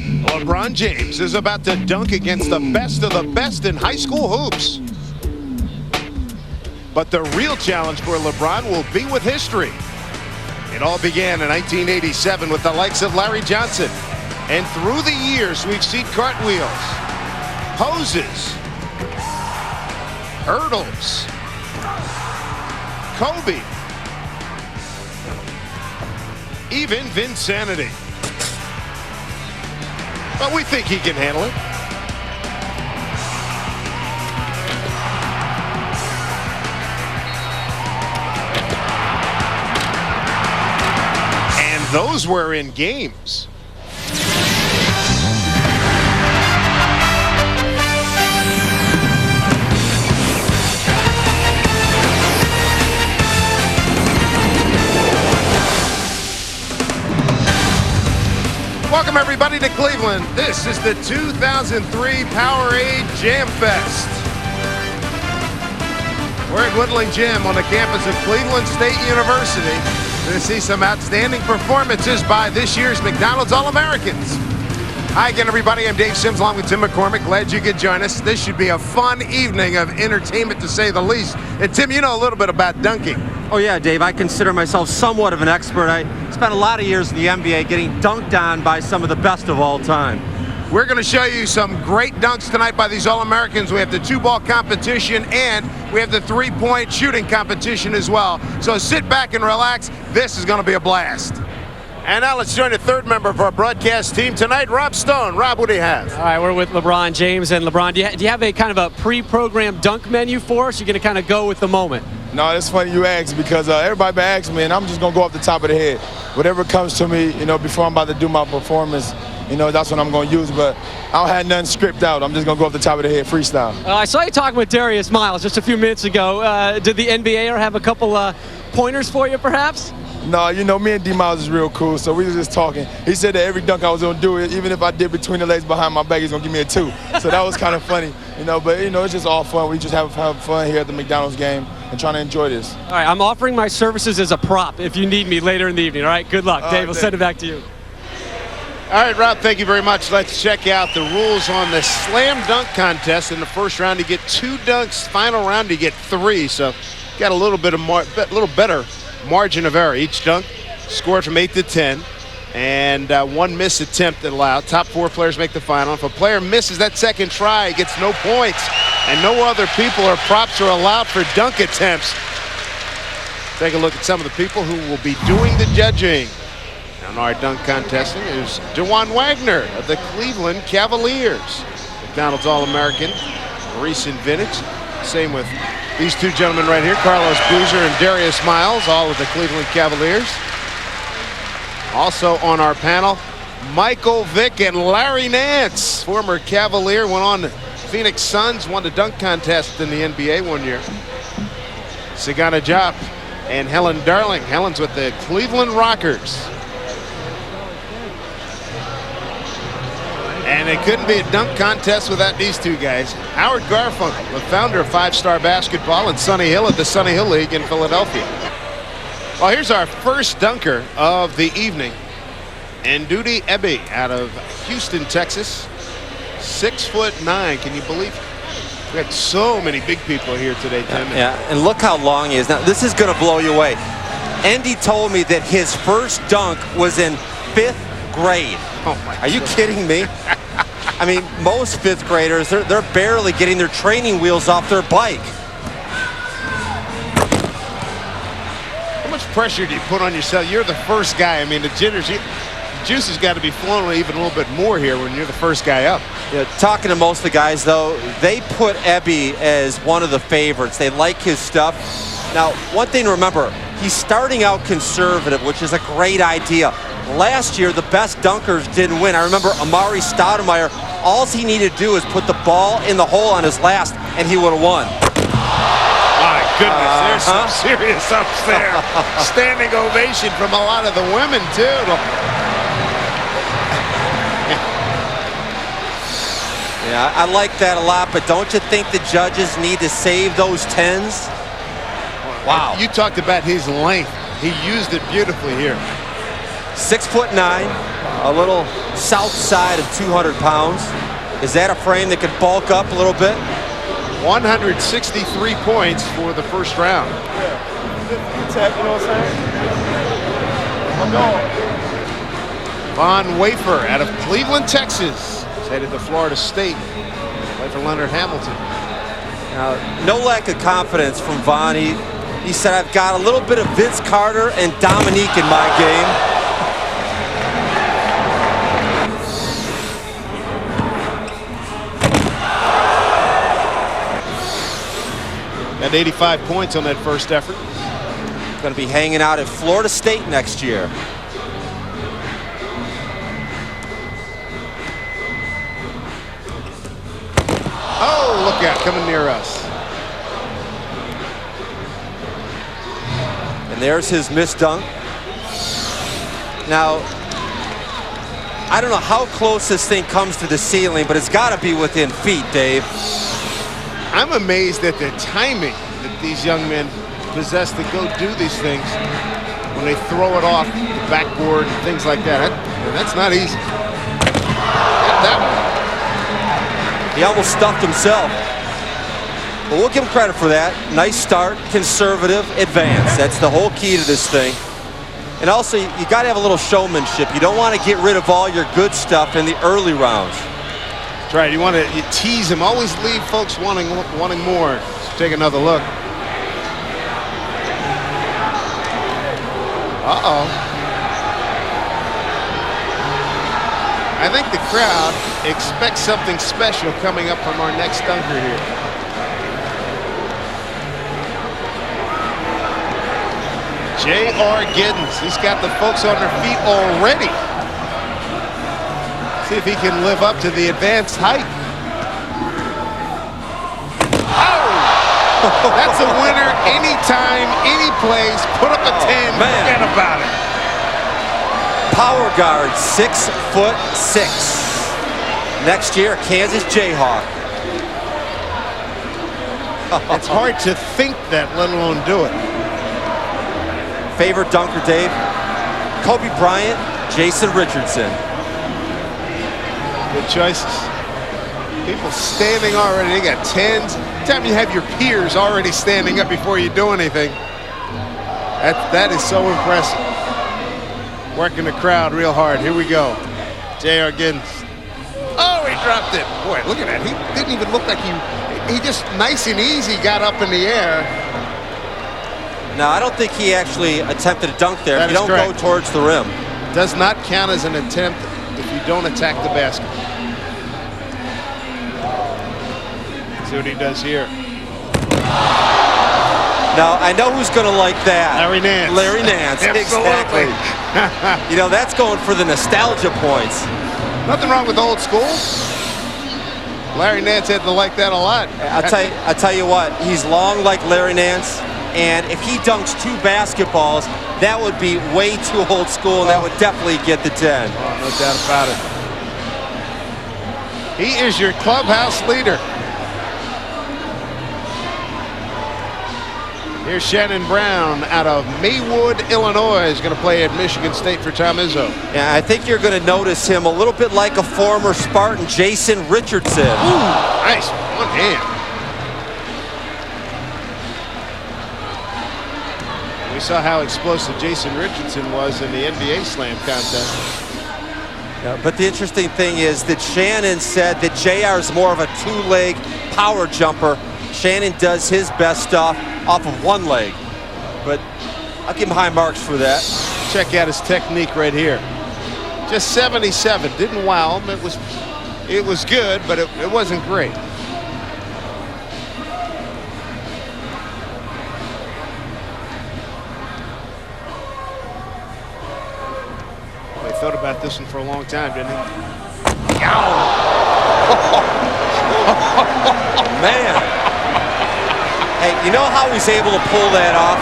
LeBron James is about to dunk against the best of the best in high school hoops. But the real challenge for LeBron will be with history. It all began in 1987 with the likes of Larry Johnson. And through the years, we've seen cartwheels, poses, hurdles, Kobe, even Vinsanity. But we think he can handle it. And those were in games. Welcome everybody to Cleveland. This is the 2003 Powerade Jam Fest. We're at Woodland Gym on the campus of Cleveland State University. We're going to see some outstanding performances by this year's McDonald's All-Americans. Hi again everybody, I'm Dave Sims along with Tim McCormick. Glad you could join us. This should be a fun evening of entertainment to say the least. And Tim, you know a little bit about dunking. Oh yeah, Dave, I consider myself somewhat of an expert. I spent a lot of years in the NBA getting dunked on by some of the best of all time. We're going to show you some great dunks tonight by these All-Americans. We have the two-ball competition and we have the three-point shooting competition as well. So sit back and relax. This is going to be a blast. And now let's join the third member of our broadcast team tonight, Rob Stone. Rob, what do you have? All right, we're with LeBron James. And LeBron, do you have a kind of a pre-programmed dunk menu for us? You're going to kind of go with the moment? No, it's funny you ask because everybody been asking me, and I'm just going to go off the top of the head. Whatever comes to me, you know, before I'm about to do my performance, you know, that's what I'm going to use. But I don't have nothing scripted out. I'm just going to go off the top of the head, freestyle. I saw you talking with Darius Miles just a few minutes ago. Did the NBA have a couple pointers for you, perhaps? No, you know, me and D Miles is real cool, so we were just talking. He said that every dunk I was going to do, even if I did between the legs behind my back, he's going to give me a 2. So that was kind of funny, you know, but, you know, it's just all fun. We just have fun here at the McDonald's game and trying to enjoy this. All right, I'm offering my services as a prop if you need me later in the evening. All right, good luck. Dave, we'll send it back to you. All right, Rob, thank you very much. Let's check out the rules on the slam dunk contest. In the first round, you get 2 dunks. Final round, you get 3. So got a little bit of little better margin of error. Each dunk scored from 8 to 10, and 1 missed attempt allowed. Top 4 players make the final. If a player misses that second try, he gets no points, and no other people or props are allowed for dunk attempts. Take a look at some of the people who will be doing the judging. On our dunk contesting is DeJuan Wagner of the Cleveland Cavaliers, McDonald's All-American, recent vintage. Same with these 2 gentlemen right here, Carlos Boozer and Darius Miles, all of the Cleveland Cavaliers. Also on our panel, Michael Vick and Larry Nance, former Cavalier, went on to Phoenix Suns, won the dunk contest in the NBA one year. Sagana Diop and Helen Darling. Helen's with the Cleveland Rockers. And it couldn't be a dunk contest without these 2 guys. Howard Garfunkel, the founder of 5-Star Basketball and Sonny Hill at the Sonny Hill League in Philadelphia. Well, here's our first dunker of the evening. Ndudi Ebi out of Houston, Texas. 6'9". Can you believe it? We got so many big people here today, Tim. Yeah, and look how long he is. Now, this is going to blow you away. Andy told me that his first dunk was in 5th grade. Oh my Are you kidding me? I mean, most 5th graders, they're barely getting their training wheels off their bike. How much pressure do you put on yourself? You're the first guy. I mean, the juice has got to be flowing even a little bit more here when you're the first guy up. Yeah, talking to most of the guys, though, they put Ebi as one of the favorites. They like his stuff. Now, one thing to remember, he's starting out conservative, which is a great idea. Last year, the best dunkers didn't win. I remember Amari Stoudemire, all he needed to do is put the ball in the hole on his last, and he would have won. My goodness, there's some serious ups there. Standing ovation from a lot of the women, too. Yeah, I like that a lot, but don't you think the judges need to save those 10s? Wow. You talked about his length. He used it beautifully here. 6'9", a little south side of 200 pounds. Is that a frame that could bulk up a little bit? 163 points for the first round. Tap, you know what I'm saying? I'm going. Von Wafer out of Cleveland, Texas. He's headed to Florida State. Play for Leonard Hamilton. Now, no lack of confidence from Von. He said, I've got a little bit of Vince Carter and Dominique in my game. Got 85 points on that first effort. Going to be hanging out at Florida State next year. Oh, look out, coming near us. And there's his missed dunk. Now, I don't know how close this thing comes to the ceiling, but it's got to be within feet, Dave. I'm amazed at the timing that these young men possess to go do these things when they throw it off the backboard and things like that. That's not easy. Get that one. He almost stuffed himself. But we'll give him credit for that. Nice start, conservative, advance. That's the whole key to this thing. And also, you got to have a little showmanship. You don't want to get rid of all your good stuff in the early rounds. That's right. You want to tease them. Always leave folks wanting more. Let's take another look. Uh-oh. I think the crowd expects something special coming up from our next dunker here. J.R. Giddens. He's got the folks on their feet already. See if he can live up to the advanced height. Oh! That's a winner anytime, any place. Put up a 10. Forget about it. Power guard, 6'6". Next year, Kansas Jayhawk. It's hard to think that, let alone do it. Favorite dunker, Dave? Kobe Bryant, Jason Richardson. Good choices. People standing already. They got 10s. Time you have your peers already standing up before you do anything. That is so impressive. Working the crowd real hard. Here we go. J.R. Giddens. Oh, he dropped it. Boy, look at that. He didn't even look like he just nice and easy got up in the air. No, I don't think he actually attempted a dunk there. That You don't correct. go towards the rim. Does not count as an attempt if you don't attack the basket. See what he does here. Now, I know who's going to like that. Larry Nance. Larry Nance, exactly. You know, that's going for the nostalgia points. Nothing wrong with old school. Larry Nance had to like that a lot. I'll tell you what, he's long like Larry Nance, and if he dunks 2 basketballs, that would be way too old school, and that would definitely get the 10. Oh, no doubt about it. He is your clubhouse leader. Here's Shannon Brown out of Maywood, Illinois. He's going to play at Michigan State for Tom Izzo. Yeah, I think you're going to notice him a little bit like a former Spartan, Jason Richardson. Ooh, nice. One hand. We saw how explosive Jason Richardson was in the NBA Slam contest. Yeah, but the interesting thing is that Shannon said that JR is more of a 2-leg power jumper. Shannon does his best stuff off of 1 leg, but I'll give him high marks for that. Check out his technique right here. Just 77, didn't wow him. It was good, but it wasn't great. He thought about this one for a long time, didn't he? Man. Hey, you know how he's able to pull that off?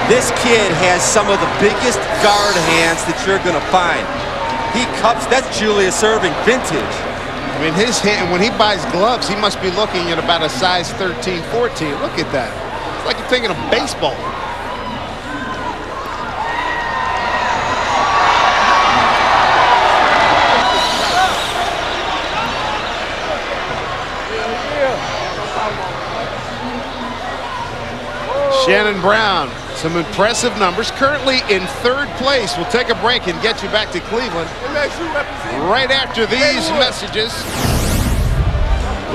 This kid has some of the biggest guard hands that you're going to find. He cups, that's Julius Erving vintage. I mean, his hand, when he buys gloves, he must be looking at about a size 13, 14. Look at that. It's like you're thinking of baseball. Shannon Brown, some impressive numbers. Currently in 3rd place. We'll take a break and get you back to Cleveland right after these messages.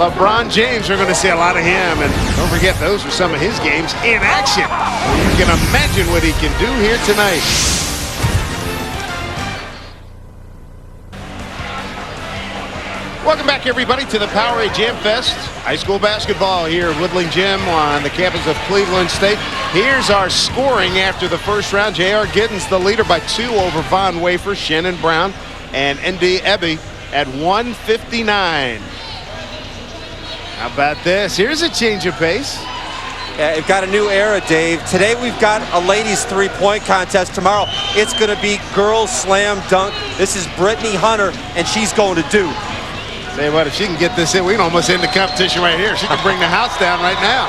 LeBron James, we're going to see a lot of him. And don't forget, those are some of his games in action. You can imagine what he can do here tonight. Welcome back, everybody, to the Powerade Jam Fest. High school basketball here at Woodland Gym on the campus of Cleveland State. Here's our scoring after the first round. J.R. Giddens, the leader by 2 over Von Wafer, Shannon Brown, and N.D. Ebby at 159. How about this? Here's a change of pace. Yeah, we've got a new era, Dave. Today we've got a ladies 3-point contest. Tomorrow it's going to be girls slam dunk. This is Brittany Hunter, and she's going to Duke. Say what, if she can get this in, we can almost end the competition right here. She can bring the house down right now.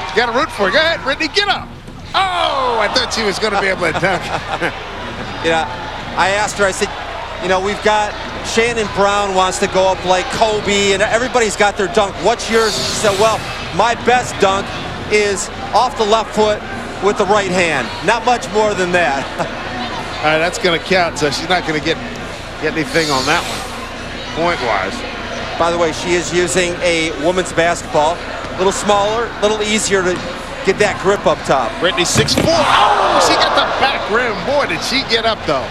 You got to root for her. Go ahead, Brittany, get up. Oh, I thought she was going to be able to dunk. Yeah, I asked her, I said, you know, we've got Shannon Brown wants to go up like Kobe, and everybody's got their dunk. What's yours? She said, well, my best dunk is off the left foot with the right hand. Not much more than that. All right, that's going to count, so she's not going to get anything on that one, point-wise. By the way, she is using a women's basketball. A little smaller, a little easier to get that grip up top. Brittany 6'4". Oh, she got the back rim. Boy, did she get up, though.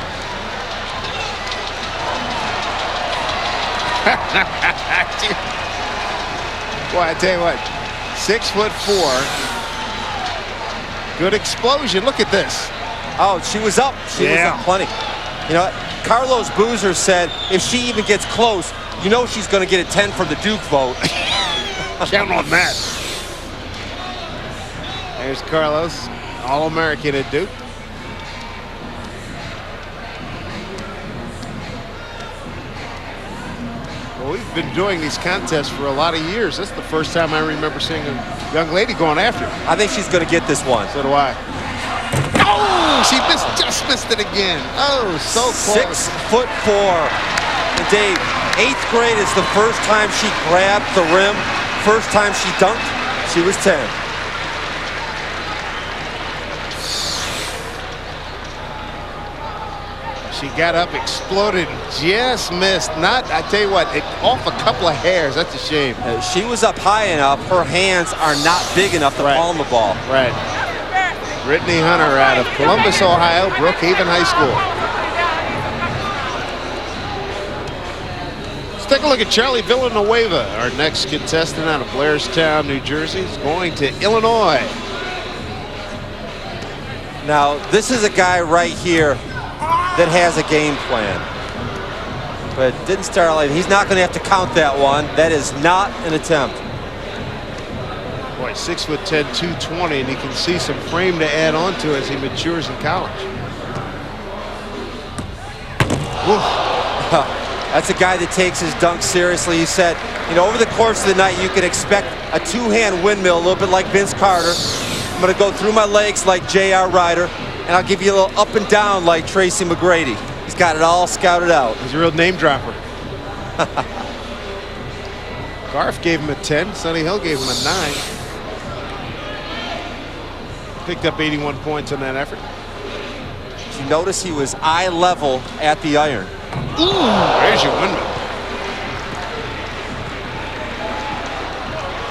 Boy, I tell you what, 6'4". Good explosion. Look at this. Oh, she was up. She was up plenty. You know, Carlos Boozer said if she even gets close, you know she's going to get a 10 from the Duke vote. Count on that. There's Carlos, All-American at Duke. Well, we've been doing these contests for a lot of years. That's the first time I remember seeing a young lady going after her. I think she's going to get this one. So do I. Oh, she just missed it again. Oh, so close. 6'4". And Dave, 8th grade is the first time she grabbed the rim. First time she dunked, she was 10. She got up, exploded, just missed. Not, I tell you what, off a couple of hairs. That's a shame. She was up high enough. Her hands are not big enough to palm the ball. Right. Brittany Hunter out of Columbus, Ohio, Brookhaven High School. Let's take a look at Charlie Villanueva, our next contestant out of Blairstown, New Jersey. He's going to Illinois. Now, this is a guy right here that has a game plan, but didn't start like he's not going to have to count that one. That is not an attempt. Boy, 6'10", 220, and you can see some frame to add on to as he matures in college. That's a guy that takes his dunk seriously. He said, you know, over the course of the night, you can expect a 2-hand windmill, a little bit like Vince Carter. I'm going to go through my legs like J.R. Ryder, and I'll give you a little up and down like Tracy McGrady. He's got it all scouted out. He's a real name dropper. Garf gave him a 10. Sonny Hill gave him a 9. Picked up 81 points on that effort. Did you notice he was eye level at the iron? Ooh, there's your windmill.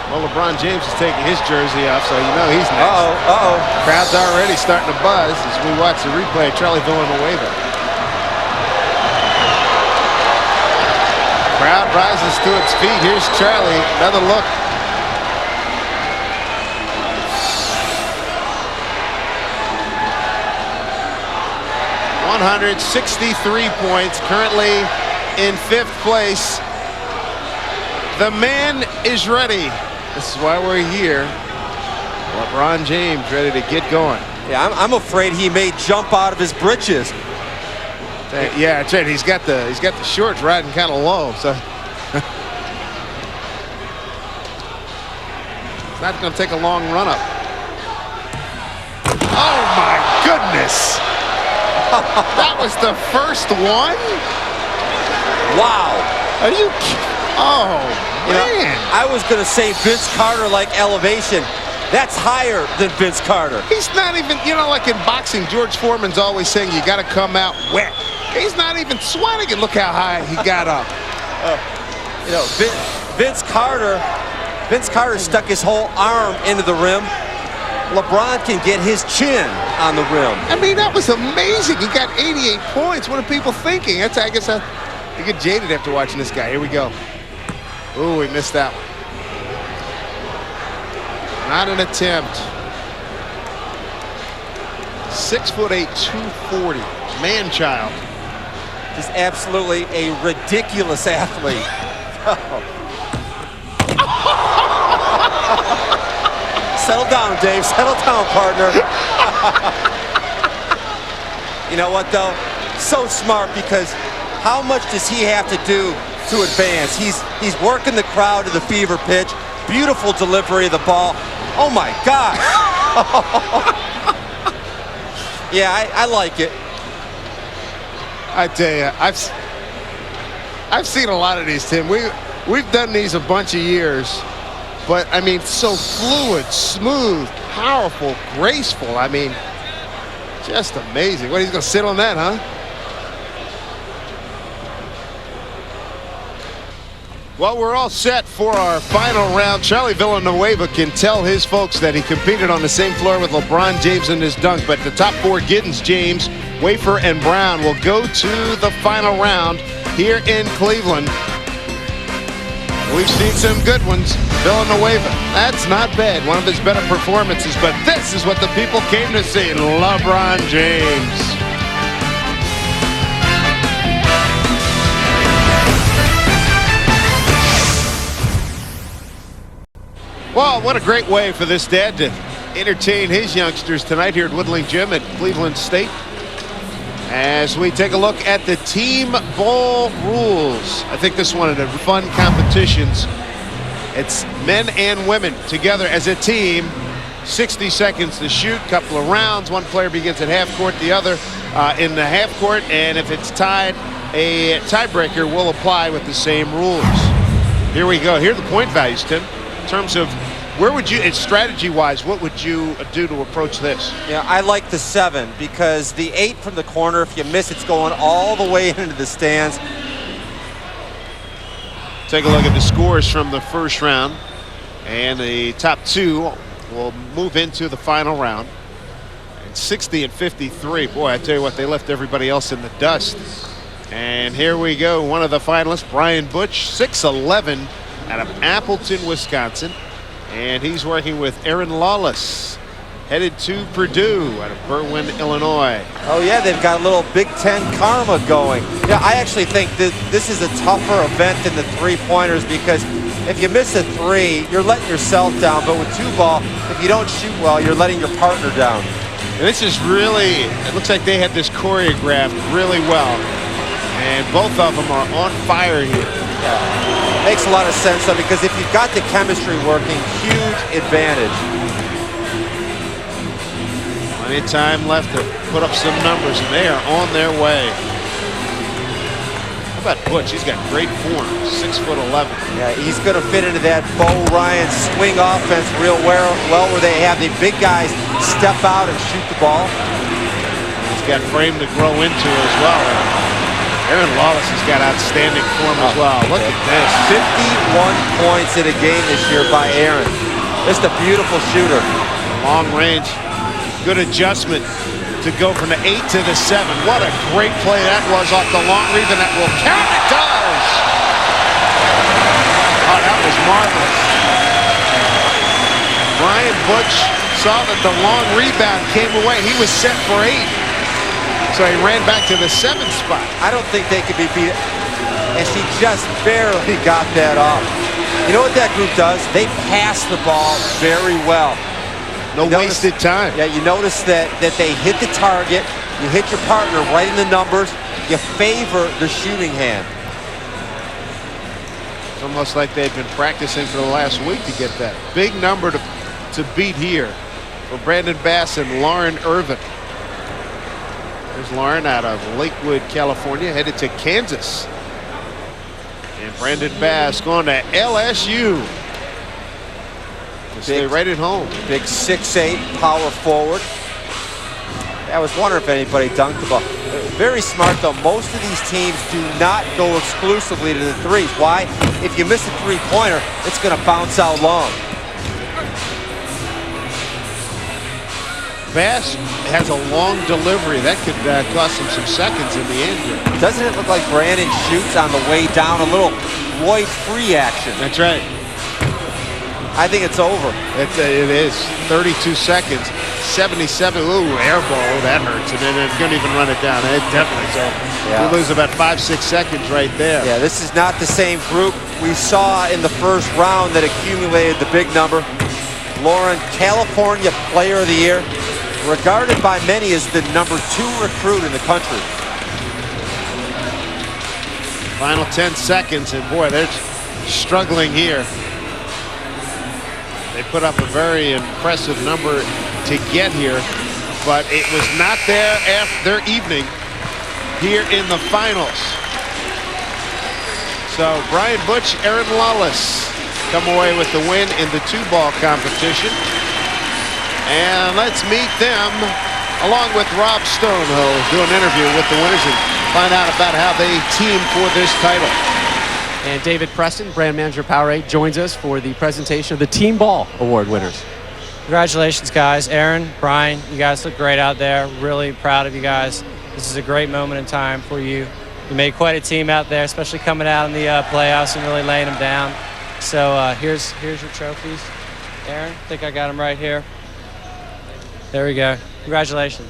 Well, LeBron James is taking his jersey off, so you know he's next. Crowd's already starting to buzz as we watch the replay of Charlie Villanueva. Crowd rises to its feet. Here's Charlie. Another look. $163 points, currently in 5th place. The man is ready. This is why we're here. LeBron James ready to get going. Yeah, I'm afraid he may jump out of his britches. Yeah, that's right. He's got the shorts riding kind of low, so it's not going to take a long run up. Oh my goodness! That was the first one? Wow. Are you kidding? Oh, man. I was going to say Vince Carter like elevation. That's higher than Vince Carter. He's not even, you know, like in boxing, George Foreman's always saying you got to come out wet. He's not even swatting it. Look how high he got up. You know, Vince Carter stuck his whole arm into the rim. LeBron can get his chin on the rim. I mean, that was amazing. He got 88 points. What are people thinking? That's, I guess, you get jaded after watching this guy. Here we go. Ooh, we missed that one. Not an attempt. 6'8", 240. Man-child. Just absolutely a ridiculous athlete. Settle down, Dave. Settle down, partner. You know what, though? So smart, because how much does he have to do to advance? He's working the crowd to the fever pitch. Beautiful delivery of the ball. Oh, my gosh. Yeah, I like it. I tell you, I've seen a lot of these, Tim. We've done these a bunch of years. But, I mean, so fluid, smooth, powerful, graceful. I mean, just amazing. What, he's going to sit on that, huh? Well, we're all set for our final round. Charlie Villanueva can tell his folks that he competed on the same floor with LeBron James in his dunk. But the top four, Giddens, James, Wafer, and Brown, will go to the final round here in Cleveland. We've seen some good ones. Villanueva, that's not bad. One of his better performances, but this is what the people came to see. LeBron James. Well, what a great way for this dad to entertain his youngsters tonight here at Woodling Gym at Cleveland State. As we take a look at the team ball rules. I think this is one of the fun competitions. It's men and women together as a team. 60 seconds to shoot, couple of rounds. One player begins at half court, the other in the half court. And if it's tied, a tiebreaker will apply with the same rules. Here we go. Here are the point values, Tim. In terms of where would you, strategy-wise, what would you do to approach this? Yeah, I like the 7 because the 8 from the corner, if you miss, it's going all the way into the stands. Take a look at the scores from the first round. And the top two will move into the final round. And 60 and 53. Boy, I tell you what, they left everybody else in the dust. And here we go. One of the finalists, Brian Butch, 6'11", out of Appleton, Wisconsin. And he's working with Aaron Lawless, headed to Purdue out of Berwyn, Illinois. Oh, yeah, they've got a little Big Ten karma going. Yeah, I actually think that this is a tougher event than the three-pointers because if you miss a 3, you're letting yourself down. But with 2-ball, if you don't shoot well, you're letting your partner down. And this is really, it looks like they had this choreographed really well. And both of them are on fire here. Yeah. Makes a lot of sense, though, because if you've got the chemistry working, huge advantage. Plenty of time left to put up some numbers, and they are on their way. How about Butch? He's got great form, 6'11". Yeah, he's going to fit into that Bo Ryan swing offense real well, where they have the big guys step out and shoot the ball. He's got frame to grow into as well. Aaron Lawless has got outstanding form as well. Look at this. 51 points in a game this year by Aaron. Just a beautiful shooter. Long range. Good adjustment to go from the 8 to the 7. What a great play that was off the long rebound. That will count. It does. Oh, that was marvelous. Brian Butch saw that the long rebound came away. He was set for 8. So he ran back to the 7th spot. I don't think they could be beat. And she just barely got that off. You know what that group does? They pass the ball very well. No wasted time. Yeah, you notice that they hit the target. You hit your partner right in the numbers. You favor the shooting hand. It's almost like they've been practicing for the last week to get that. Big number to beat here for Brandon Bass and Lauren Irvin. There's Lauren out of Lakewood, California, headed to Kansas. And Brandon Bass going to LSU. Stay right at home. Big 6'8", power forward. I was wondering if anybody dunked the ball. Very smart, though. Most of these teams do not go exclusively to the threes. Why? If you miss a three-pointer, it's going to bounce out long. Bass has a long delivery. That could cost him some seconds in the end here. Doesn't it look like Brandon shoots on the way down? A little Lloyd free action. That's right. I think it's over. It is. 32 seconds. 77. Ooh, air ball. Oh, that hurts. And then it couldn't even run it down. It definitely is over. Yeah. We lose about 5-6 seconds right there. Yeah, this is not the same group we saw in the first round that accumulated the big number. Lauren, California Player of the Year, regarded by many as the #2 recruit in the country. Final 10 seconds, and boy, they're struggling here. They put up a very impressive number to get here, but it was not there after their evening here in the finals. So Brian Butch, Aaron Lawless come away with the win in the 2-ball competition. And let's meet them along with Rob Stone, who'll do an interview with the winners and find out about how they teamed for this title. And David Preston, brand manager of Powerade, joins us for the presentation of the Team Ball Award winners. Congratulations, guys. Aaron, Brian, you guys look great out there. Really proud of you guys. This is a great moment in time for you. You made quite a team out there, especially coming out in the playoffs and really laying them down. So here's your trophies. Aaron, I think I got them right here. There we go. Congratulations.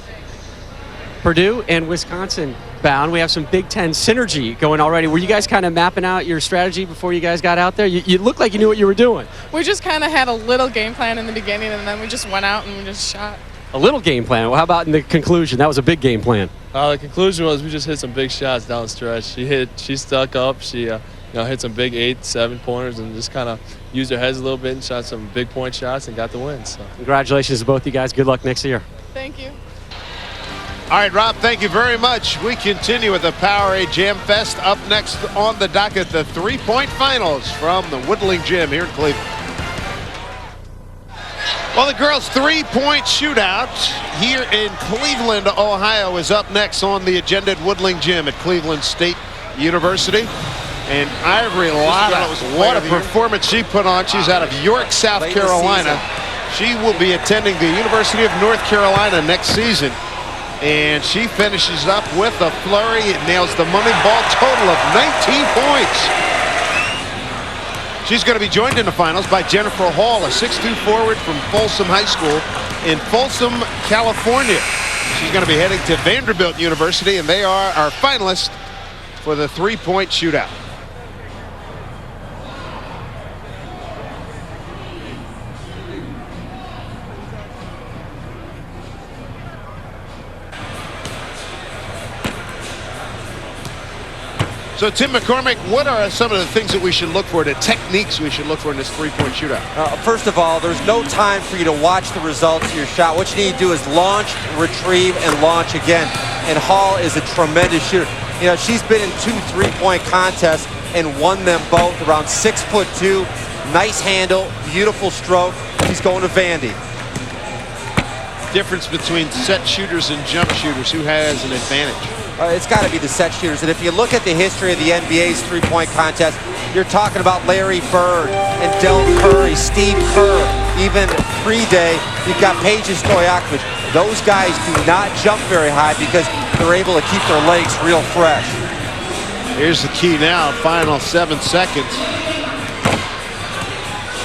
Purdue and Wisconsin bound. We have some Big Ten synergy going already. Were you guys kind of mapping out your strategy before you guys got out there? You looked like you knew what you were doing. We just kind of had a little game plan in the beginning, and then we just went out and we just shot. A little game plan. Well, how about in the conclusion? That was a big game plan. The conclusion was we just hit some big shots down the stretch. She stuck up. She hit some big 8, 7-pointers and just kind of used her heads a little bit and shot some big point shots and got the win. So congratulations to both you guys. Good luck next year. Thank you. All right, Rob, thank you very much. We continue with the Powerade Jam Fest. Up next on the docket, the 3-point finals from the Woodling Gym here in Cleveland. Well, the girls' 3-point shootout here in Cleveland, Ohio is up next on the agenda at Woodling Gym at Cleveland State University. And Ivory Lotta, what a performance she put on. She's out of York, South Carolina. She will be attending the University of North Carolina next season. And she finishes up with a flurry. It nails the money ball total of 19 points. She's going to be joined in the finals by Jennifer Hall, a 6'2" forward from Folsom High School in Folsom, California. She's going to be heading to Vanderbilt University, and they are our finalists for the 3-point shootout. So, Tim McCormick, what are some of the things that we should look for, the techniques we should look for in this 3-point shootout? First of all, there's no time for you to watch the results of your shot. What you need to do is launch, retrieve, and launch again. And Hall is a tremendous shooter. You know, she's been in 2 3-point contests and won them both. Around 6'2", nice handle, beautiful stroke. She's going to Vandy. Difference between set shooters and jump shooters, who has an advantage? It's got to be the set shooters. And if you look at the history of the NBA's 3-point contest, you're talking about Larry Bird and Del Curry, Steve Kerr, even pre-day. You've got Peja Stojakovic. Those guys do not jump very high because they're able to keep their legs real fresh. Here's the key now, final 7 seconds.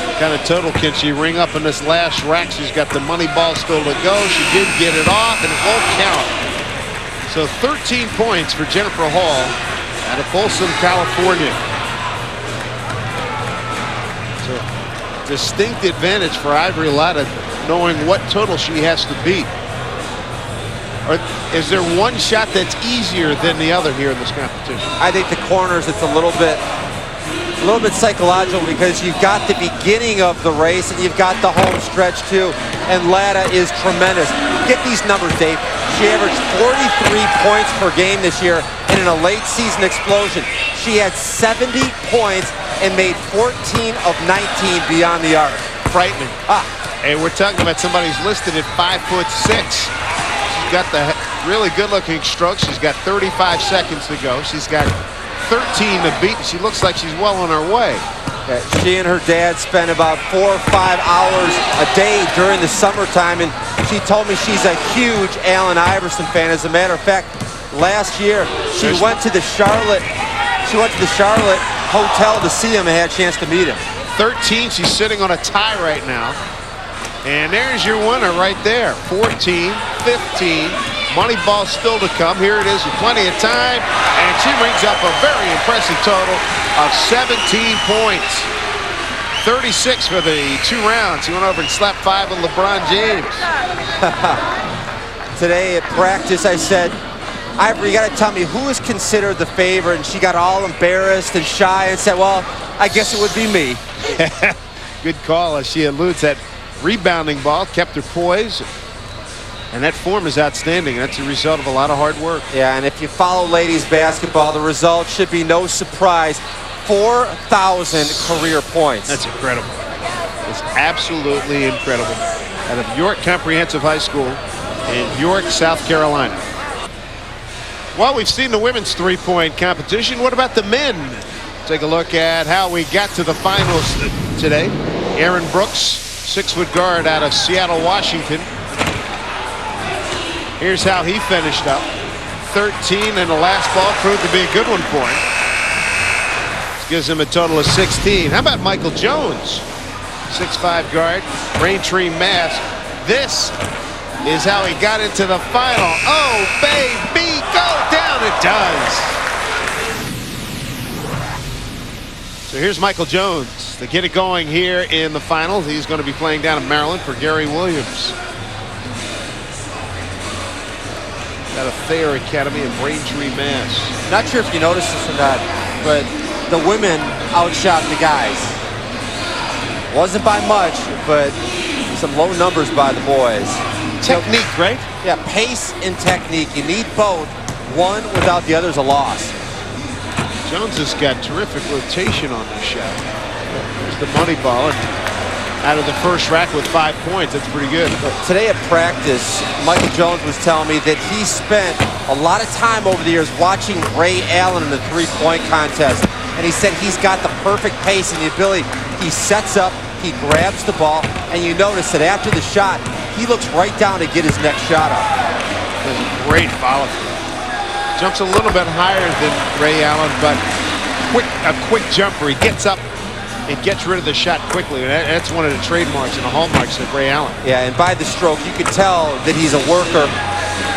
What kind of total can she ring up in this last rack? She's got the money ball still to go. She did get it off, and it won't count. So 13 points for Jennifer Hall out of Folsom, California. So distinct advantage for Ivory Lotta, knowing what total she has to beat. Or is there one shot that's easier than the other here in this competition? I think the corners, it's a little bit psychological because you've got the beginning of the race and you've got the home stretch too. And Latta is tremendous. Get these numbers, Dave. She averaged 43 points per game this year, and in a late season explosion, she had 70 points and made 14 of 19 beyond the arc. frightening. And we're talking about somebody who's listed at 5'6". She's got the really good-looking stroke. She's got 35 seconds to go. She's got 13 to beat. She looks like she's well on her way. Yeah, she and her dad spend about 4 or 5 hours a day during the summertime, and she told me she's a huge Allen Iverson fan. As a matter of fact, last year she went to the Charlotte hotel to see him and had a chance to meet him. 13. She's sitting on a tie right now. And there's your winner right there. 14, 15. Money ball still to come. Here it is with plenty of time. And she brings up a very impressive total of 17 points. 36 for the 2 rounds. He went over and slapped 5 with LeBron James. Today at practice, I said, Ivory, you got to tell me who is considered the favorite. And she got all embarrassed and shy and said, well, I guess it would be me. Good call, as she alludes that rebounding ball kept her poised. And that form is outstanding. That's a result of a lot of hard work. Yeah, and if you follow ladies basketball, the result should be no surprise. 4,000 career points. That's incredible. It's absolutely incredible. Out of York Comprehensive High School in York, South Carolina. Well, we've seen the women's three-point competition. What about the men? Take a look at how we got to the finals today. Aaron Brooks, 6-foot guard out of Seattle, Washington. Here's how he finished up. 13, and the last ball proved to be a good one for him. This gives him a total of 16. How about Michael Jones? 6'5" guard, Braintree, Mass. This is how he got into the final. Oh, baby, go down. It does. So here's Michael Jones to get it going here in the finals. He's going to be playing down in Maryland for Gary Williams. At a Thayer Academy in Braintree, Mass. Not sure if you noticed this or not, but the women outshot the guys. Wasn't by much, but some low numbers by the boys. Technique, right? Yeah, pace and technique. You need both. One without the other is a loss. Jones has got terrific rotation on this shot. There's the money ball, and out of the first rack with 5 points. That's pretty good. Today at practice, Michael Jones was telling me that he spent a lot of time over the years watching Ray Allen in the three-point contest, and he said he's got the perfect pace and the ability. He sets up, he grabs the ball, and you notice that after the shot, he looks right down to get his next shot up. Does a great follow-through. Jumps a little bit higher than Ray Allen, but a quick jumper. He gets up and gets rid of the shot quickly. That's one of the trademarks and the hallmarks of Ray Allen. Yeah, and by the stroke, you could tell that he's a worker.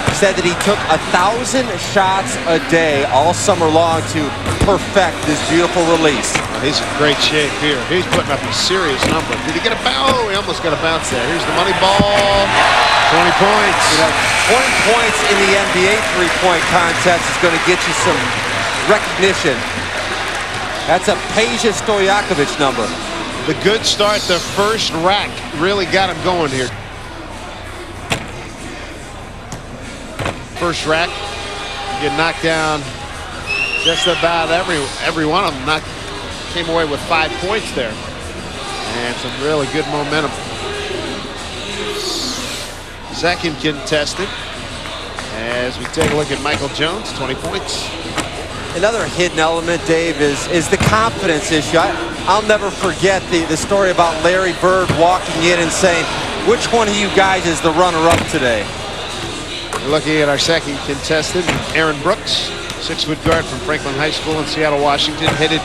He said that he took 1,000 shots a day all summer long to perfect this beautiful release. Well, he's in great shape here. He's putting up a serious number. Did he get a bounce? Oh, he almost got a bounce there. Here's the money ball. 20 points. You know, 20 points in the NBA three-point contest is going to get you some recognition. That's a Peja Stojakovic number. The good start, the first rack, really got him going here. First rack, get knocked down just about every one of them. Came away with 5 points there. And some really good momentum. Second contested. As we take a look at Michael Jones, 20 points. Another hidden element, Dave, is the confidence issue. I'll never forget the story about Larry Bird walking in and saying, which one of you guys is the runner-up today? We're looking at our second contestant, Aaron Brooks, 6-foot guard from Franklin High School in Seattle, Washington, headed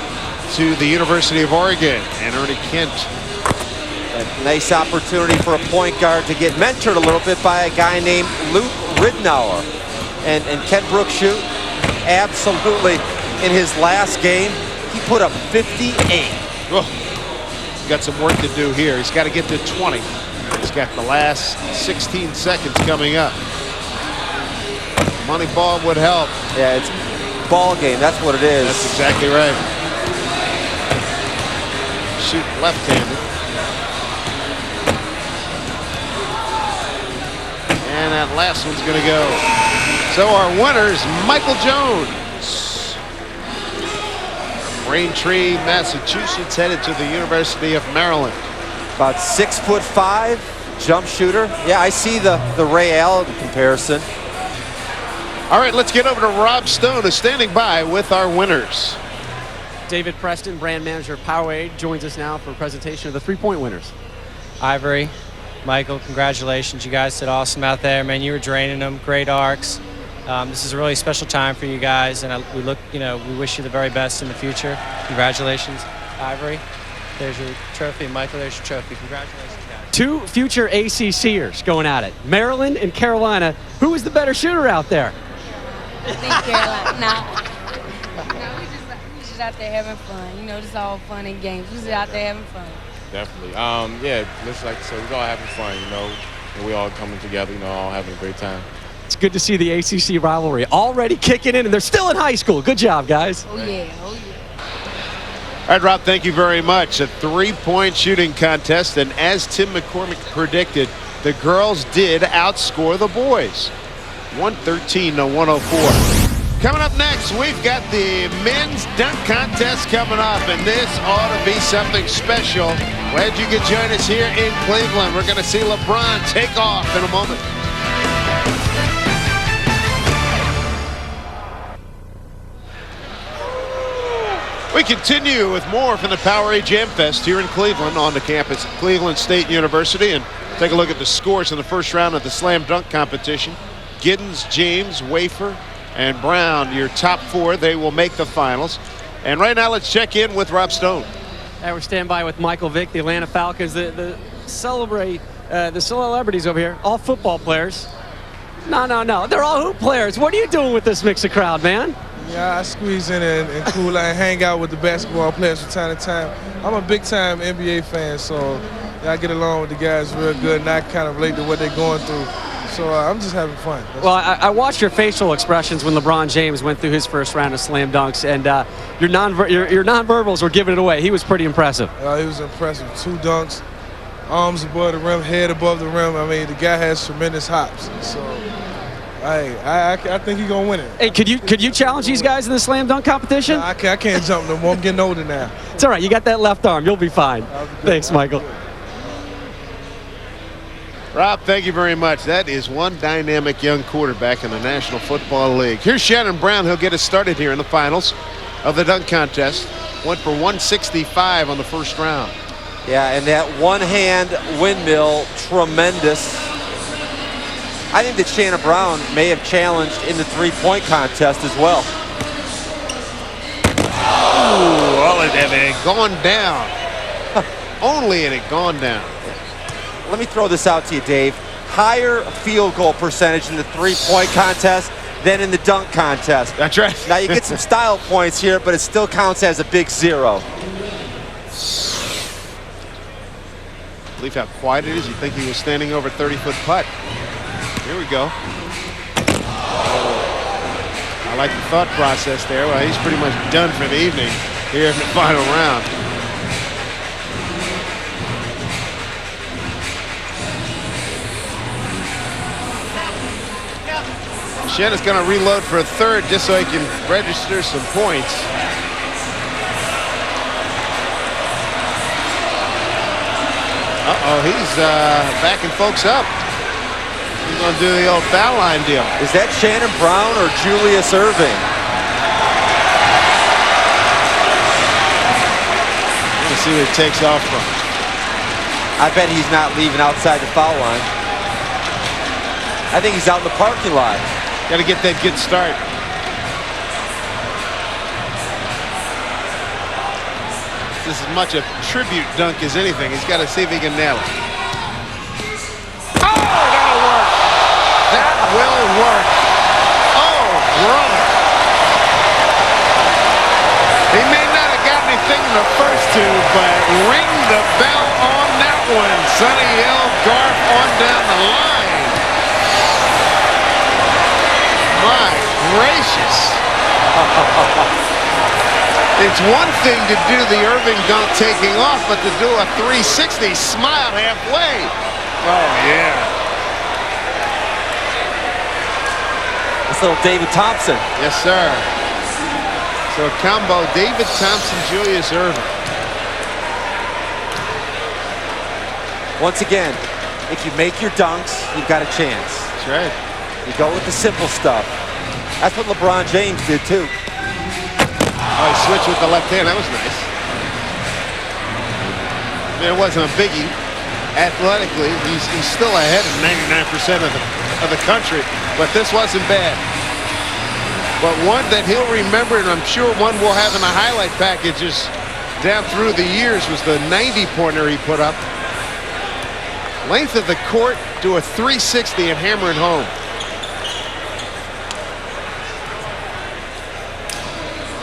to the University of Oregon, and Ernie Kent. A nice opportunity for a point guard to get mentored a little bit by a guy named Luke Ridnour. And Kent Brooks shoot? Absolutely. In his last game, he put up 58. Oh, he's got some work to do here. He's got to get to 20. He's got the last 16 seconds coming up. Money ball would help. Yeah, it's ball game. That's what it is. That's exactly right. Shoot left-handed. And that last one's going to go. So our winner is Michael Jones. Braintree, Massachusetts, headed to the University of Maryland. About 6'5", jump shooter. Yeah, I see the Ray Allen comparison. All right, let's get over to Rob Stone, who's standing by with our winners. David Preston, brand manager of Powerade, joins us now for a presentation of the three-point winners. Ivory, Michael, congratulations. You guys did awesome out there, man. You were draining them. Great arcs. This is a really special time for you guys, and we wish you the very best in the future. Congratulations, Ivory. There's your trophy. Michael, there's your trophy. Congratulations, guys. Two future ACCers going at it. Maryland and Carolina. Who is the better shooter out there? I think Carolina. No, we just out there having fun. You know, just all fun and games. We just out there having fun. Definitely. Yeah, just like I said, we're all having fun, you know. And we all coming together, you know, all having a great time. It's good to see the ACC rivalry already kicking in, and they're still in high school. Good job, guys. Oh, yeah. Oh, yeah. All right, Rob, thank you very much. A three-point shooting contest, and as Tim McCormick predicted, the girls did outscore the boys. 113 to 104. Coming up next, we've got the men's dunk contest coming up, and this ought to be something special. Glad you could join us here in Cleveland. We're going to see LeBron take off in a moment. We continue with more from the Powerade Jam Fest here in Cleveland on the campus of Cleveland State University, and take a look at the scores in the first round of the slam dunk competition. Giddens, James, Wafer, and Brown, your top four. They will make the finals. And right now, let's check in with Rob Stone. And we're standing by with Michael Vick, the Atlanta Falcons. The celebrities over here, all football players. No. They're all hoop players. What are you doing with this mix of crowd, man? Yeah, I squeeze in and cool out and hang out with the basketball players from time to time. I'm a big-time NBA fan, so I get along with the guys real good, and I kind of relate to what they're going through. So I'm just having fun. Well, I watched your facial expressions when LeBron James went through his first round of slam dunks, and your nonverbals were giving it away. He was pretty impressive. He was impressive. 2 dunks, arms above the rim, head above the rim. I mean, the guy has tremendous hops. So I think he's gonna win it. Hey, could you challenge these guys in the slam dunk competition? No, I can't jump no more. I'm getting older now. It's all right. You got that left arm. You'll be fine. Thanks, Michael. Rob, thank you very much. That is one dynamic young quarterback in the National Football League. Here's Shannon Brown. He'll get us started here in the finals of the dunk contest. Went for 165 on the first round. Yeah, and that one-hand windmill, tremendous. I think that Shannon Brown may have challenged in the three-point contest as well. Ooh, all of them, it had gone down. Only it had gone down. Let me throw this out to you, Dave. Higher field goal percentage in the three-point contest than in the dunk contest. That's right. Now, you get some style points here, but it still counts as a big 0. Believe how quiet it is. You'd think he was standing over a 30-foot putt. Here we go. I like the thought process there. Well, he's pretty much done for the evening here in the final round. Shannon's going to reload for a third just so he can register some points. Uh-oh, he's backing folks up. He's going to do the old foul line deal. Is that Shannon Brown or Julius Irving? Let's see where he takes off from. I bet he's not leaving outside the foul line. I think he's out in the parking lot. Got to get that good start. This is as much a tribute dunk as anything. He's got to see if he can nail it. Oh, that'll work. That will work. Oh, brother. He may not have got anything in the first two, but ring the bell on that one. Sonny L. Garf on down the line. My gracious. It's one thing to do the Irving dunk taking off, but to do a 360 smile halfway. Oh, yeah. This little David Thompson. Yes, sir. So a combo, David Thompson, Julius Irving. Once again, if you make your dunks, you've got a chance. That's right. You go with the simple stuff. That's what LeBron James did too. Oh, he switched with the left hand. That was nice. I mean, it wasn't a biggie. Athletically, he's still ahead of 99% of the country, but this wasn't bad. But one that he'll remember, and I'm sure one we'll have in the highlight packages down through the years, was the 90-pointer he put up. Length of the court, do a 360 and hammer it home.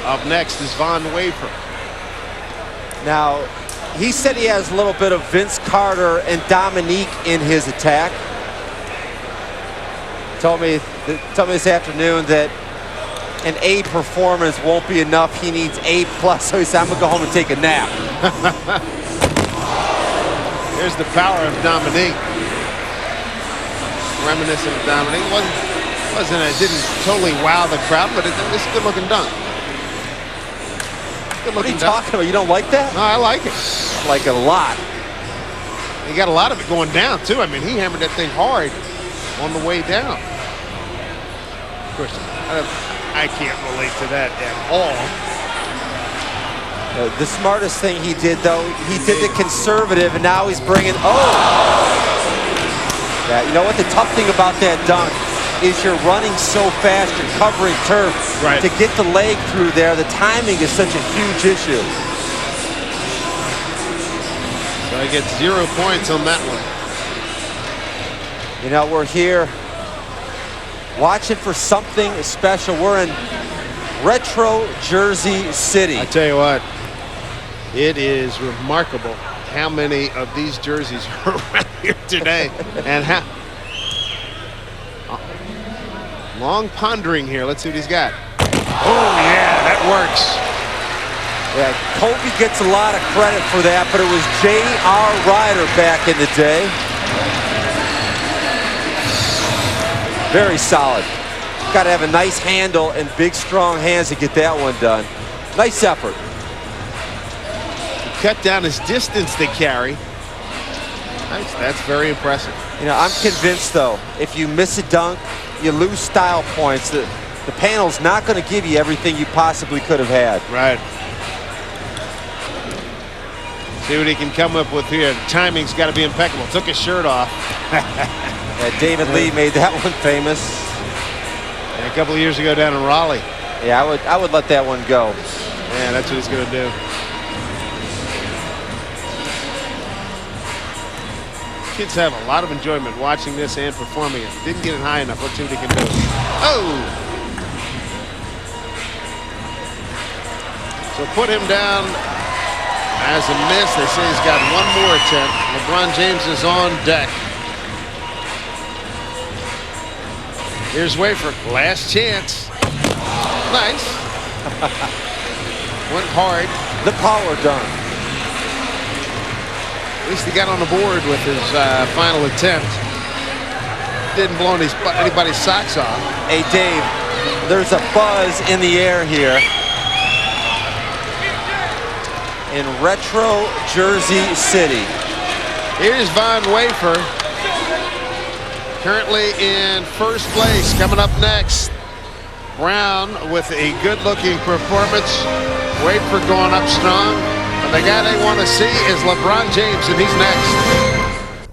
Up next is Von Wafer. Now, he said he has a little bit of Vince Carter and Dominique in his attack. Told me this afternoon that an A performance won't be enough. He needs A+. So he said, I'm going to go home and take a nap. There's the power of Dominique. Reminiscent of Dominique. It didn't totally wow the crowd, but it's a good-looking dunk. What are you talking about? You don't like that? No, I like it. I like it a lot. He got a lot of it going down, too. I mean, he hammered that thing hard on the way down. Of course, I can't relate to that at all. The smartest thing he did, though, he did the conservative, and now he's bringing, Yeah, you know what? The tough thing about that dunk is you're running so fast, you're covering turf. Right. To get the leg through there, the timing is such a huge issue. So I get 0 points on that one. You know, we're here watching for something special. We're in retro Jersey City. I tell you what, it is remarkable how many of these jerseys are around here today. And how long pondering here. Let's see what he's got. Oh, yeah, that works. Yeah, Kobe gets a lot of credit for that, but it was J.R. Ryder back in the day. Very solid. Got to have a nice handle and big, strong hands to get that one done. Nice effort. He cut down his distance to carry. Nice. That's very impressive. You know, I'm convinced, though, if you miss a dunk, you lose style points. The panel's not going to give you everything you possibly could have had. Right. See what he can come up with here. The timing's got to be impeccable. Took his shirt off. David Lee made that one famous. And a couple of years ago down in Raleigh. Yeah, I would let that one go. Yeah, that's what he's going to do. Kids have a lot of enjoyment watching this and performing it. Didn't get it high enough. Let's see what he can do. Oh! So put him down as a miss. They say he's got one more attempt. LeBron James is on deck. Here's Wafer. Last chance. Nice. Went hard. The power dunk. At least he got on the board with his final attempt. Didn't blow anybody's socks off. Hey, Dave, there's a buzz in the air here in retro Jersey City. Here's Von Wafer, currently in first place. Coming up next, Brown with a good-looking performance. Wafer going up strong. The guy they want to see is LeBron James, and he's next.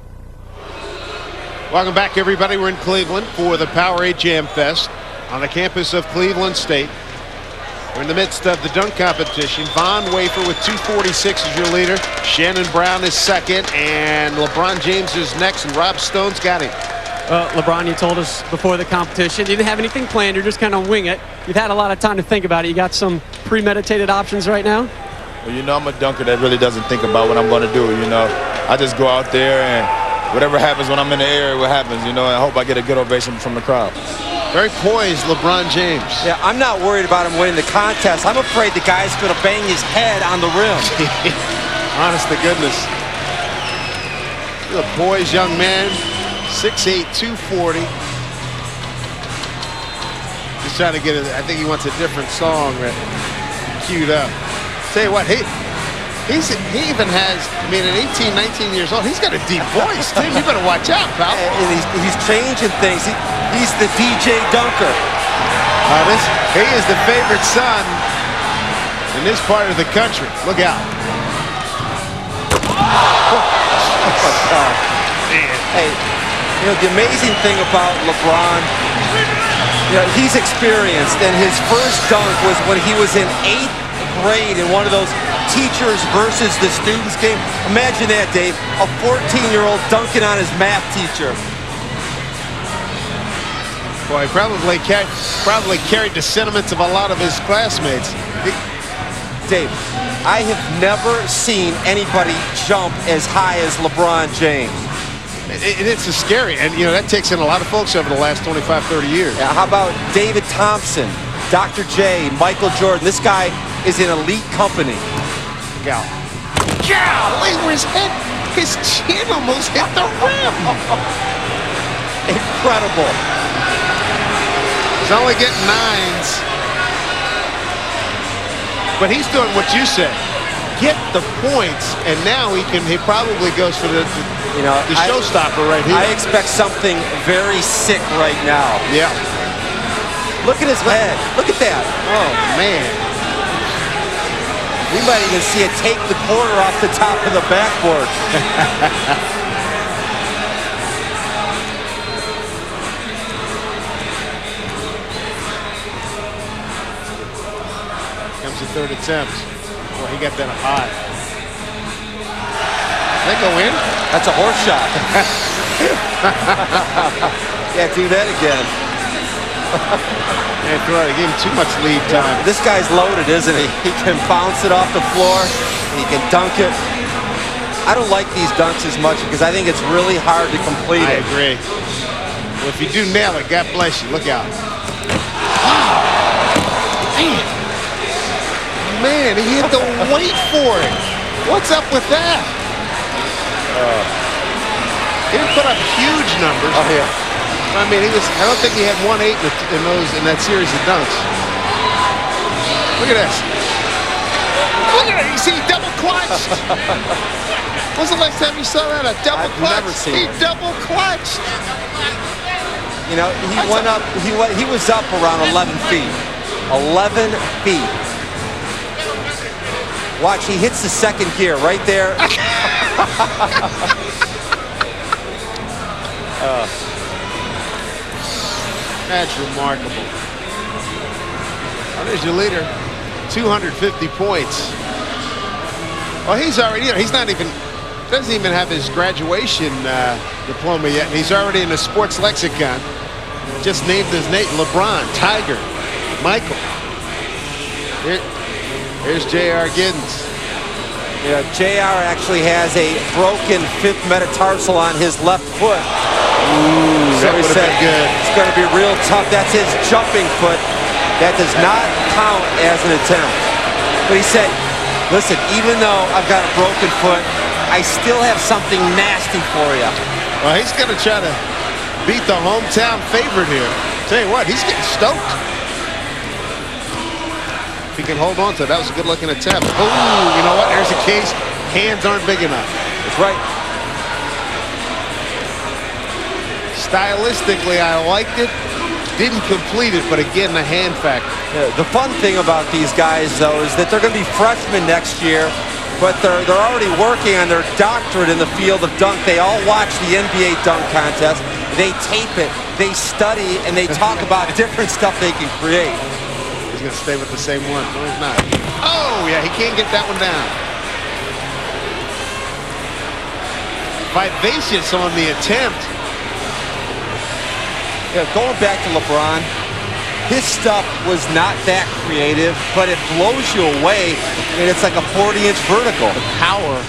Welcome back, everybody. We're in Cleveland for the Powerade Jam Fest on the campus of Cleveland State. We're in the midst of the dunk competition. Von Wafer with 246 is your leader. Shannon Brown is second, and LeBron James is next, and Rob Stone's got him. LeBron, you told us before the competition you didn't have anything planned. You're just kind of wing it. You've had a lot of time to think about it. You got some premeditated options right now? Well, you know, I'm a dunker that really doesn't think about what I'm going to do, you know. I just go out there, and whatever happens when I'm in the air, what happens, you know, and I hope I get a good ovation from the crowd. Very poised, LeBron James. Yeah, I'm not worried about him winning the contest. I'm afraid the guy's going to bang his head on the rim. Honest to goodness. He's a poised young man, 6'8", 240. He's trying to get it. I think he wants a different song queued up. Tell you what, He even has, I mean, at 18, 19 years old, he's got a deep voice, Tim. You better watch out, pal. And he's changing things. He's the DJ dunker. He is the favorite son in this part of the country. Look out. Hey, you know, the amazing thing about LeBron, you know, he's experienced, and his first dunk was when he was in 8th grade in one of those teachers versus the students game. Imagine that, Dave, a 14-year-old dunking on his math teacher. Boy, probably carried the sentiments of a lot of his classmates. Dave, I have never seen anybody jump as high as LeBron James. It's a scary, and you know that takes in a lot of folks over the last 25, 30 years. Yeah, how about David Thompson, Dr. J, Michael Jordan? This guy is in elite company. Golly, his chin almost hit the rim. Incredible. He's only getting 9s. But he's doing what you said. Get the points, and now he probably goes for the showstopper right here. I expect something very sick right now. Yeah. Look at his head. Look at that. Oh, man. We might even see it take the corner off the top of the backboard. Comes the third attempt. Boy, he got that high. They go in? That's a horse shot. Yeah, do that again. Yeah, he gave him too much lead time. This guy's loaded, isn't he? He can bounce it off the floor. He can dunk it. I don't like these dunks as much because I think it's really hard to complete I it. agree. Well, if you do nail it, God bless you. Look out. Man, he had to wait for it. What's up with that? He didn't put up huge numbers. Oh, yeah. I mean, I don't think he had 1-8 in that series of dunks. Look at this. Look at it. You see, he double clutched. When's the last time you saw that? A double clutch? Never seen He it. double clutched. You know, he went up. He was up around 11 feet. 11 feet. Watch, he hits the second gear right there. That's remarkable. Oh, there's your leader. 250 points. Well, he's already, he's not even, doesn't even have his graduation diploma yet. And he's already in the sports lexicon. Just named his name, LeBron, Tiger, Michael. Here's J.R. Giddens. Yeah, JR actually has a broken 5th metatarsal on his left foot. Ooh, that would have been good. It's going to be real tough. That's his jumping foot. That does not count as an attempt. But he said, listen, even though I've got a broken foot, I still have something nasty for you. Well, he's going to try to beat the hometown favorite here. Tell you what, he's getting stoked. If he can hold on to it, that was a good-looking attempt. Oh, you know what? There's a case. Hands aren't big enough. That's right. Stylistically, I liked it. Didn't complete it, but again, the hand factor. Yeah, the fun thing about these guys, though, is that they're going to be freshmen next year, but they're already working on their doctorate in the field of dunk. They all watch the NBA dunk contest. They tape it, they study, and they talk about different stuff they can create. He's going to stay with the same one. No, he's not. Oh, yeah, he can't get that one down. Vivacious on the attempt. Yeah, going back to LeBron, his stuff was not that creative, but it blows you away, and it's like a 40-inch vertical. The power,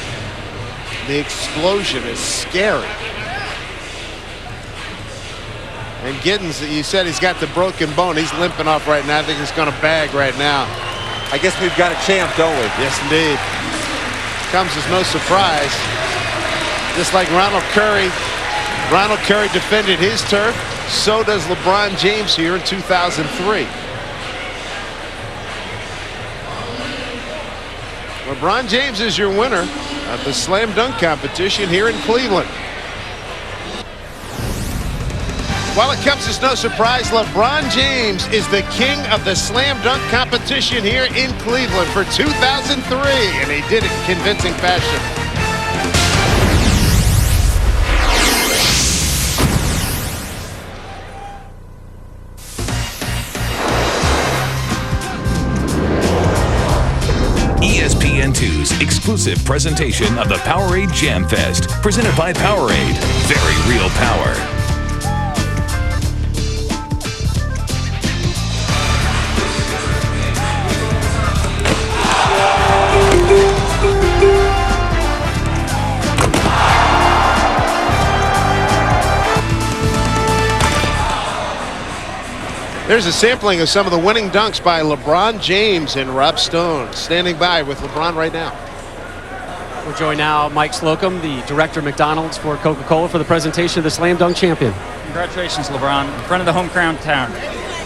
the explosion is scary. And Giddens, you said he's got the broken bone. He's limping off right now. I think he's going to bag right now. I guess we've got a champ, don't we? Yes, indeed. Comes as no surprise. Just like Ronald Curry defended his turf. So does LeBron James here in 2003. LeBron James is your winner of the slam dunk competition here in Cleveland. While it comes as no surprise, LeBron James is the king of the slam dunk competition here in Cleveland for 2003, and he did it in convincing fashion. ESPN2's exclusive presentation of the Powerade Jam Fest, presented by Powerade. Very real power. There's a sampling of some of the winning dunks by LeBron James and Rob Stone. Standing by with LeBron right now. We're joined now Mike Slocum, the director of McDonald's for Coca-Cola, for the presentation of the Slam Dunk Champion. Congratulations, LeBron, in front of the home crown town.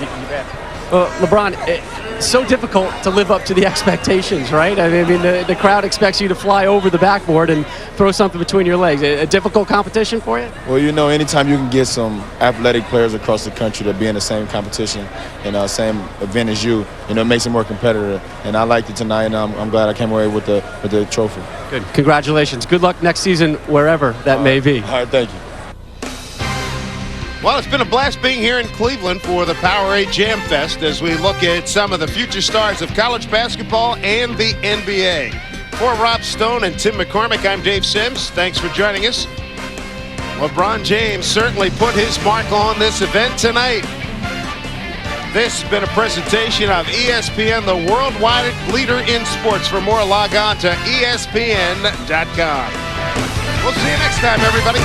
You bet. LeBron, it's so difficult to live up to the expectations, right? I mean, the crowd expects you to fly over the backboard and throw something between your legs. A difficult competition for you? Well, you know, anytime you can get some athletic players across the country to be in the same competition and same event as you, you know, it makes it more competitive. And I liked it tonight, and I'm glad I came away with the trophy. Good. Congratulations. Good luck next season, wherever that may be. All right, thank you. Well, it's been a blast being here in Cleveland for the Powerade Jam Fest as we look at some of the future stars of college basketball and the NBA. For Rob Stone and Tim McCormick, I'm Dave Sims. Thanks for joining us. LeBron James certainly put his mark on this event tonight. This has been a presentation of ESPN, the worldwide leader in sports. For more, log on to ESPN.com. We'll see you next time, everybody.